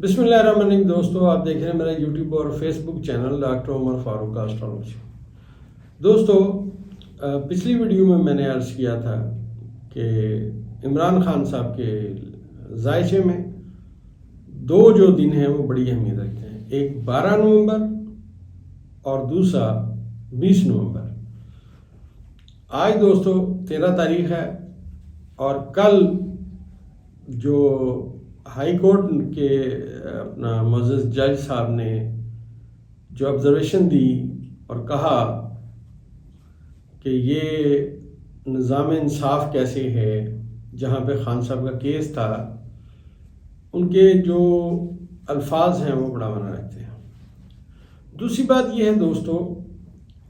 بسم اللہ الرحمن الرحیم دوستو، آپ دیکھ رہے ہیں میرا یوٹیوب اور فیس بک چینل ڈاکٹر عمر فاروق اسٹرالوجی۔ دوستو، پچھلی ویڈیو میں نے عرض کیا تھا کہ عمران خان صاحب کے ذائچے میں دو جو دن ہیں وہ بڑی اہمیت رکھتے ہیں، ایک 12 نومبر اور دوسرا 20 نومبر۔ آج دوستو 13 تاریخ ہے اور کل جو ہائی کورٹ کے اپنا معزز جج صاحب نے جو آبزرویشن دی اور کہا کہ یہ نظام انصاف کیسے ہے، جہاں پہ خان صاحب کا کیس تھا، ان کے جو الفاظ ہیں وہ بڑا معنی رکھتے ہیں۔ دوسری بات یہ ہے دوستو،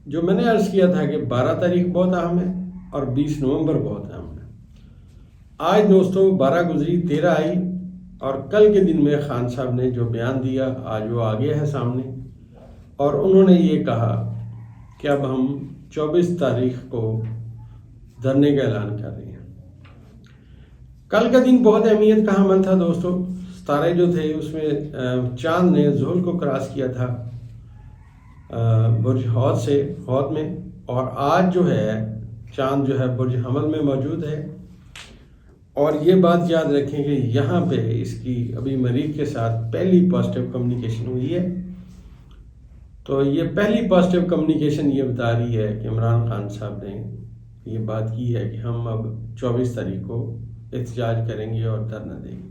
جو میں نے عرض کیا تھا کہ 12 تاریخ بہت اہم ہے اور 20 نومبر بہت اہم ہے۔ آج دوستو 12 گزری، 13 آئی اور کل کے دن میں خان صاحب نے جو بیان دیا آج وہ آ گیا ہے سامنے، اور انہوں نے یہ کہا کہ اب ہم 24 تاریخ کو دھرنے کا اعلان کر رہے ہیں۔ کل کا دن بہت اہمیت کا حامل تھا دوستو۔ ستارے جو تھے اس میں چاند نے ظہر کو کراس کیا تھا برج حوت میں، اور آج جو ہے چاند جو ہے برج حمل میں موجود ہے۔ اور یہ بات یاد رکھیں کہ یہاں پہ اس کی ابھی مریخ کے ساتھ پہلی پازیٹیو کمیونیکیشن ہوئی ہے، تو یہ پہلی پازیٹیو کمیونیکیشن یہ بتا رہی ہے کہ عمران خان صاحب نے یہ بات کی ہے کہ ہم اب 24 تاریخ کو احتجاج کریں گے اور دھرنا دیں گے۔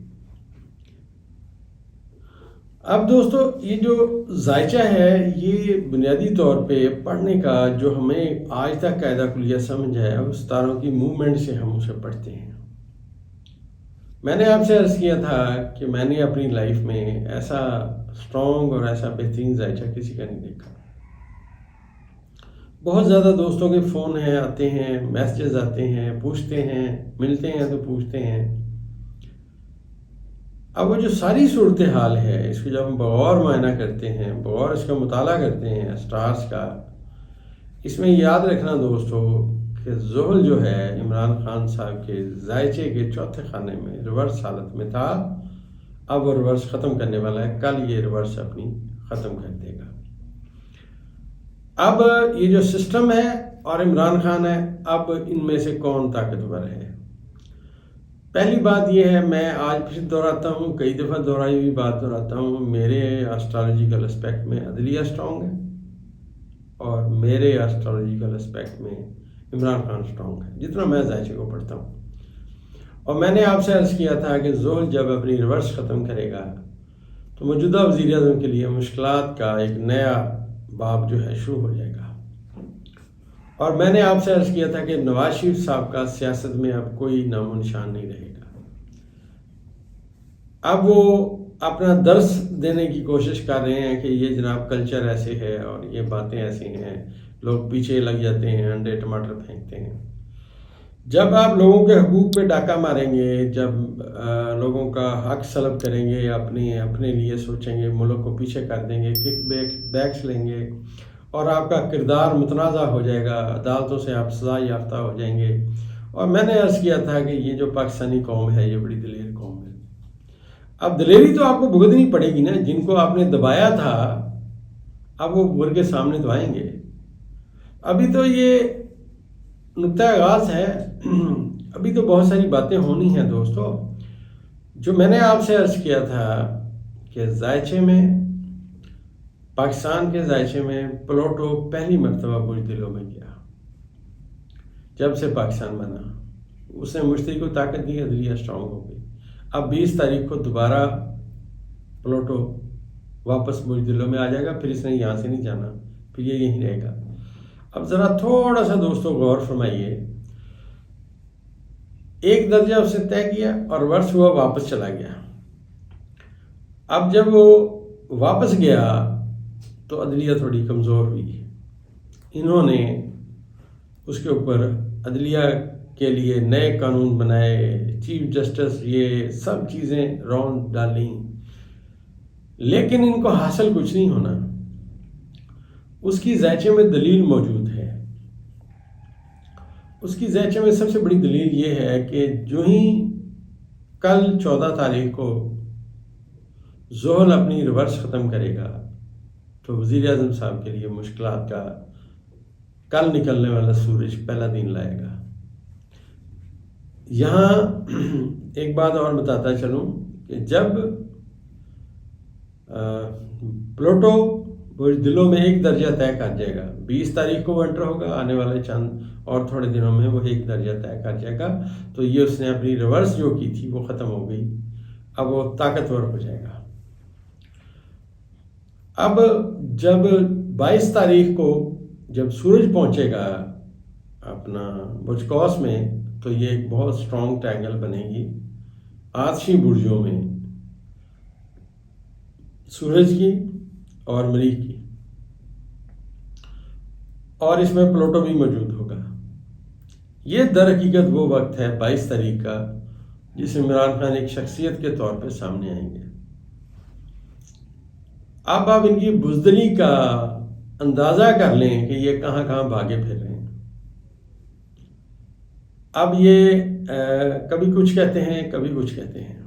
اب دوستو یہ جو ذائچہ ہے یہ بنیادی طور پہ پڑھنے کا جو ہمیں آج تک قاعدہ کلیہ سمجھ ہے، اس ستاروں کی موومنٹ سے ہم اسے پڑھتے ہیں۔ میں نے آپ سے عرض کیا تھا کہ میں نے اپنی لائف میں ایسا اسٹرانگ اور ایسا بہترین ذائچہ کسی کا نہیں دیکھا۔ بہت زیادہ دوستوں کے فون ہیں، آتے ہیں، میسیجز آتے ہیں، پوچھتے ہیں، ملتے ہیں تو پوچھتے ہیں۔ اب وہ جو ساری صورتحال ہے اس کو جب ہم بغور معائنہ کرتے ہیں، بغور اس کا مطالعہ کرتے ہیں اسٹارز کا، اس میں یاد رکھنا دوستو کہ زحل جو ہے عمران خان صاحب کے ذائچے کے چوتھے خانے میں ریورس حالت میں تھا۔ اب وہ ریورس ختم کرنے والا ہے، کل یہ ریورس اپنی ختم کر دے گا۔ اب یہ جو سسٹم ہے اور عمران خان ہے، اب ان میں سے کون طاقتور ہے؟ پہلی بات یہ ہے، میں آج پھر دہراتا ہوں، کئی دفعہ دہرائی ہوئی بات دہراتا ہوں، میرے اسٹرالوجیکل اسپیکٹ میں عدلیہ اسٹرانگ ہے اور میرے اسٹرالوجیکل اسپیکٹ میں عمران خان اسٹرانگ ہے، جتنا میں ذائچے کو پڑھتا ہوں۔ اور میں نے آپ سے عرض کیا تھا کہ زحل جب اپنی ریورس ختم کرے گا تو موجودہ وزیر اعظم کے لیے مشکلات کا ایک نیا باب جو ہے شروع ہو جائے گا۔ اور میں نے آپ سے عرض کیا تھا کہ نواز شریف صاحب کا سیاست میں اب کوئی نام و نشان نہیں رہے گا۔ اب وہ اپنا درس دینے کی کوشش کر رہے ہیں کہ یہ جناب کلچر ایسے ہے اور یہ باتیں ایسی ہیں، لوگ پیچھے لگ جاتے ہیں، انڈے ٹماٹر پھینکتے ہیں۔ جب آپ لوگوں کے حقوق پہ ڈاکہ ماریں گے، جب لوگوں کا حق سلب کریں گے، اپنے لیے سوچیں گے، ملک کو پیچھے کر دیں گے، کک بیکس لیں گے اور آپ کا کردار متنازع ہو جائے گا، عدالتوں سے آپ سزا یافتہ ہو جائیں گے۔ اور میں نے عرض کیا تھا کہ یہ جو پاکستانی قوم ہے یہ بڑی دلیر قوم ہے۔ اب دلیری تو آپ کو بھگتنی پڑے گی نا، جن کو آپ نے دبایا تھا اب وہ بھر کے سامنے تو آئیں گے۔ ابھی تو یہ نقطہ آغاز ہے، ابھی تو بہت ساری باتیں ہونی ہیں دوستو۔ جو میں نے آپ سے عرض کیا تھا کہ ذائچے میں، پاکستان کے ذائچے میں پلوٹو پہلی مرتبہ بزدلوں میں گیا جب سے پاکستان بنا، اس نے مشتری کو طاقت دی، عدلیہ اسٹرانگ ہو گئی۔ اب 20 تاریخ کو دوبارہ پلوٹو واپس بزدلوں میں آ جائے گا، پھر اس نے یہاں سے نہیں جانا، پھر یہ یہیں رہے گا۔ اب ذرا تھوڑا سا دوستو غور فرمائیے، ایک درجہ اس نے طے کیا اور ورس ہوا، واپس چلا گیا۔ اب جب وہ واپس گیا تو عدلیہ تھوڑی کمزور ہوئی، انہوں نے اس کے اوپر عدلیہ کے لیے نئے قانون بنائے، چیف جسٹس، یہ سب چیزیں راؤنڈ ڈالیں، لیکن ان کو حاصل کچھ نہیں ہونا۔ اس کی ذائچے میں دلیل موجود ہے، اس کی ذائچے میں سب سے بڑی دلیل یہ ہے کہ جو ہی کل 14 تاریخ کو زحل اپنی ریورس ختم کرے گا تو وزیر اعظم صاحب کے لیے مشکلات کا کل نکلنے والا سورج پہلا دن لائے گا۔ یہاں ایک بات اور بتاتا چلوں کہ جب پلوٹو وہ دلوں میں 1 درجہ طے کر جائے گا، 20 تاریخ کو وہ انٹر ہوگا، آنے والے چند اور تھوڑے دنوں میں وہ 1 درجہ طے کر جائے گا، تو یہ اس نے اپنی ریورس جو کی تھی وہ ختم ہو گئی، اب وہ طاقتور ہو جائے گا۔ اب جب 22 تاریخ کو جب سورج پہنچے گا اپنا برج قوس میں تو یہ ایک بہت سٹرونگ ٹرائنگل بنے گی آتشی برجوں میں، سورج کی اور مریخ کی، اور اس میں پلوٹو بھی موجود ہوگا۔ یہ در حقیقت وہ وقت ہے 22 تاریخ کا جس میں عمران خان ایک شخصیت کے طور پہ سامنے آئیں گے۔ اب آپ ان کی بزدلی کا اندازہ کر لیں کہ یہ کہاں کہاں بھاگے پھر رہے ہیں۔ اب یہ کبھی کچھ کہتے ہیں کبھی کچھ کہتے ہیں،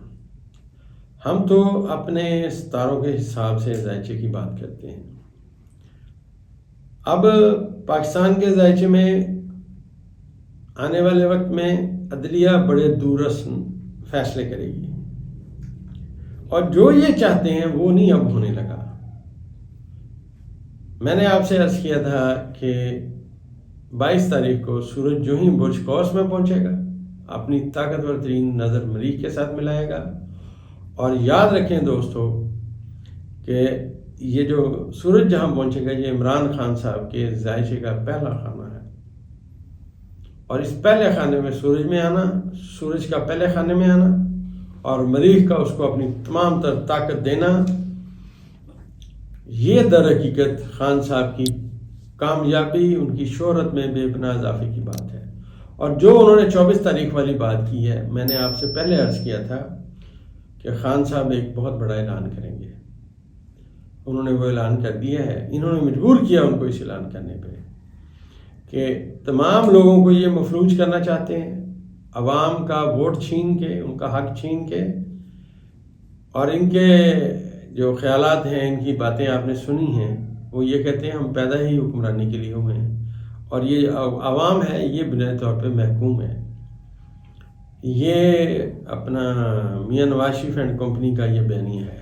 ہم تو اپنے ستاروں کے حساب سے ذائچے کی بات کرتے ہیں۔ اب پاکستان کے ذائچے میں آنے والے وقت میں عدلیہ بڑے دورس فیصلے کرے گی، اور جو یہ چاہتے ہیں وہ نہیں اب ہونے لگا۔ میں نے آپ سے عرض کیا تھا کہ 22 تاریخ کو سورج جو ہی برج قوس میں پہنچے گا اپنی طاقتور ترین نظر مریخ کے ساتھ ملائے گا، اور یاد رکھیں دوستو کہ یہ جو سورج جہاں پہنچے گا یہ عمران خان صاحب کے ذائچے کا پہلا خانہ ہے، اور اس پہلے خانے میں سورج میں آنا، سورج کا پہلے خانے میں آنا اور مریخ کا اس کو اپنی تمام تر طاقت دینا، یہ در حقیقت خان صاحب کی کامیابی، ان کی شہرت میں بے پناہ اضافے کی بات ہے۔ اور جو انہوں نے 24 تاریخ والی بات کی ہے، میں نے آپ سے پہلے عرض کیا تھا کہ خان صاحب ایک بہت بڑا اعلان کریں گے، انہوں نے وہ اعلان کر دیا ہے۔ انہوں نے مجبور کیا ان کو اس اعلان کرنے پہ کہ تمام لوگوں کو یہ مفلوج کرنا چاہتے ہیں، عوام کا ووٹ چھین کے، ان کا حق چھین کے، اور ان کے جو خیالات ہیں، ان کی باتیں آپ نے سنی ہیں، وہ یہ کہتے ہیں ہم پیدا ہی حکمرانی کے لیے ہوئے ہیں، اور یہ عوام ہے یہ بنیادی طور پہ محکوم ہے۔ یہ اپنا میاں نواز شریف اینڈ کمپنی کا یہ بیانیہ ہے۔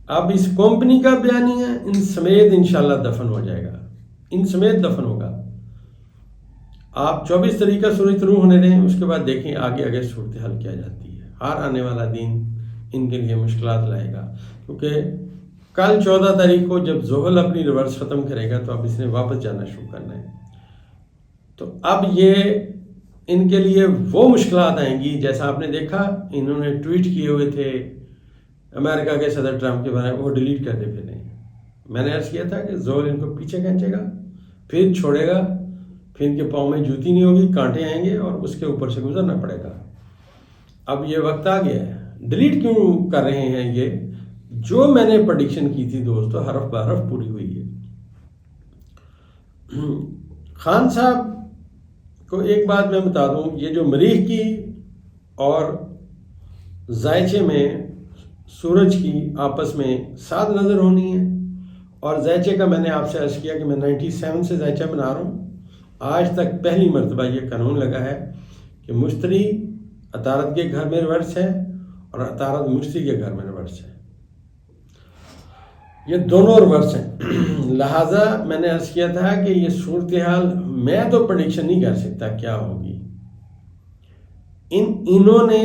اب اس کمپنی کا بیانیہ ان سمیت انشاءاللہ دفن ہو جائے گا، ان سمیت دفن ہوگا۔ آپ 24 تاریخ کا سورج طلوع ہونے دیں، اس کے بعد دیکھیں آگے آگے صورتحال کیا جاتی ہے۔ ہر آنے والا دن ان کے لیے مشکلات لائے گا، کیونکہ کل 14 تاریخ کو جب زحل اپنی ریورس ختم کرے گا تو اب اس نے واپس جانا شروع کرنا ہے، تو اب یہ ان کے لیے وہ مشکلات آئیں گی جیسا آپ نے دیکھا انہوں نے ٹویٹ کیے ہوئے تھے امریکہ کے صدر ٹرمپ کے بارے میں، وہ ڈیلیٹ کر دے پھر۔ میں نے عرض کیا تھا کہ زحل ان کو پیچھے کھینچے گا، پھر چھوڑے گا، پھر ان کے پاؤں میں جوتی نہیں ہوگی، کانٹے آئیں گے اور اس کے اوپر سے گزرنا پڑے گا۔ اب یہ وقت آ گیا ہے۔ ڈیلیٹ کیوں کر رہے ہیں؟ یہ جو میں نے پریڈکشن کی تھی دوستو حرف بحرف پوری ہوئی ہے۔ خان صاحب کو ایک بات میں بتا دوں، یہ جو مریخ کی اور ذائچے میں سورج کی آپس میں 7 نظر ہونی ہے، اور ذائچے کا میں نے آپ سے عرض کیا کہ میں 97 سے ذائچہ بنا رہا ہوں۔ آج تک پہلی مرتبہ یہ قانون لگا ہے کہ مشتری عطارد کے گھر میں ریورس ہے اور عطارد مشتری کے گھر میں ریورس ہے، یہ دونوں ریورس ہیں۔ لہٰذا میں نے عرض کیا تھا کہ یہ صورتحال میں تو پریڈکشن نہیں کر سکتا کیا ہوگی۔ انہوں نے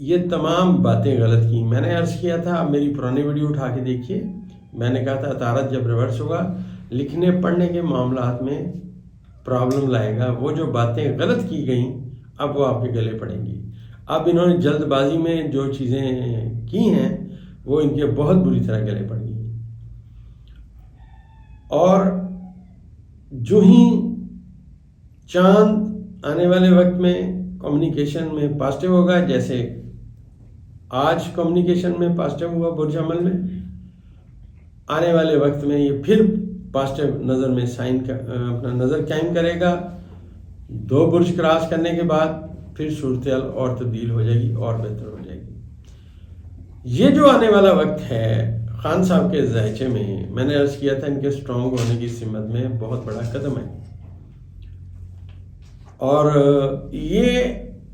یہ تمام باتیں غلط کی۔ میں نے عرض کیا تھا، آپ میری پرانی ویڈیو اٹھا کے دیکھیے، میں نے کہا تھا عطارد جب ریورس ہوگا لکھنے پڑھنے کے معاملات میں پرابلم لائے گا، وہ جو باتیں غلط کی گئیں اب وہ آپ کے گلے پڑیں گی۔ اب انہوں نے جلد بازی میں جو چیزیں کی ہیں وہ ان کے بہت بری طرح گلے پڑ گئی، اور جو ہی چاند آنے والے وقت میں کمیونیکیشن میں پازیٹیو ہوگا، جیسے آج کمیونیکیشن میں پازیٹیو ہوا برج حمل میں، آنے والے وقت میں یہ پھر پازیٹیو نظر میں اپنا نظر قائم کرے گا۔ 2 برج کراس کرنے کے بعد پھر صورتحال اور تبدیل ہو جائے گی اور بہتر ہو جائے گی۔ یہ جو آنے والا وقت ہے خان صاحب کے ذائچے میں نے عرض کیا تھا ان کے اسٹرانگ ہونے کی سمت میں بہت بڑا قدم ہے، اور یہ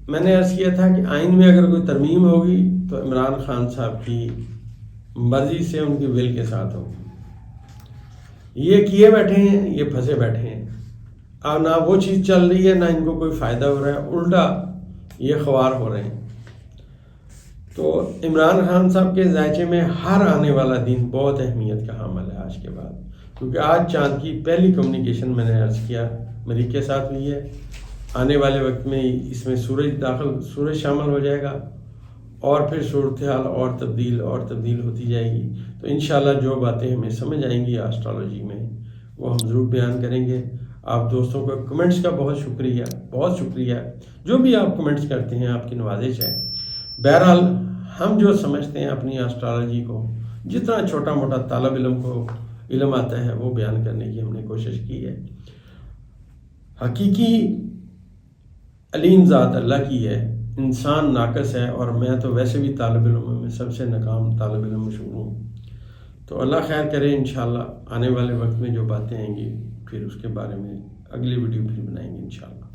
میں نے عرض کیا تھا کہ آئین میں اگر کوئی ترمیم ہوگی تو عمران خان صاحب کی مرضی سے، ان کی ول کے ساتھ ہوگی۔ یہ کیے بیٹھے ہیں، یہ پھنسے بیٹھے ہیں، اب نہ وہ چیز چل رہی ہے، نہ ان کو کوئی فائدہ ہو رہا ہے، الٹا یہ خوار ہو رہے ہیں۔ تو عمران خان صاحب کے ذائچے میں ہر آنے والا دن بہت اہمیت کا حامل ہے آج کے بعد، کیونکہ آج چاند کی پہلی کمیونیکیشن میں نے عرض کیا مریخ کے ساتھ ہوئی ہے۔ آنے والے وقت میں اس میں سورج شامل ہو جائے گا، اور پھر صورتحال اور تبدیل ہوتی جائے گی۔ تو انشاءاللہ جو باتیں ہمیں سمجھ آئیں گی ایسٹرالوجی میں وہ ہم ضرور بیان کریں گے۔ آپ دوستوں کو کمنٹس کا بہت شکریہ، جو بھی آپ کمنٹس کرتے ہیں آپ کی نوازش ہے۔ بہرحال ہم جو سمجھتے ہیں اپنی ایسٹرالوجی کو، جتنا چھوٹا موٹا طالب علم کو علم آتا ہے وہ بیان کرنے کی ہم نے کوشش کی ہے۔ حقیقی علیم ذات اللہ کی ہے، انسان ناقص ہے، اور میں تو ویسے بھی طالب علموں میں سب سے ناکام طالب علم مشہور ہوں۔ تو اللہ خیر کرے، انشاءاللہ آنے والے وقت میں جو باتیں آئیں گی پھر اس کے بارے میں اگلی ویڈیو پھر بنائیں گے انشاءاللہ۔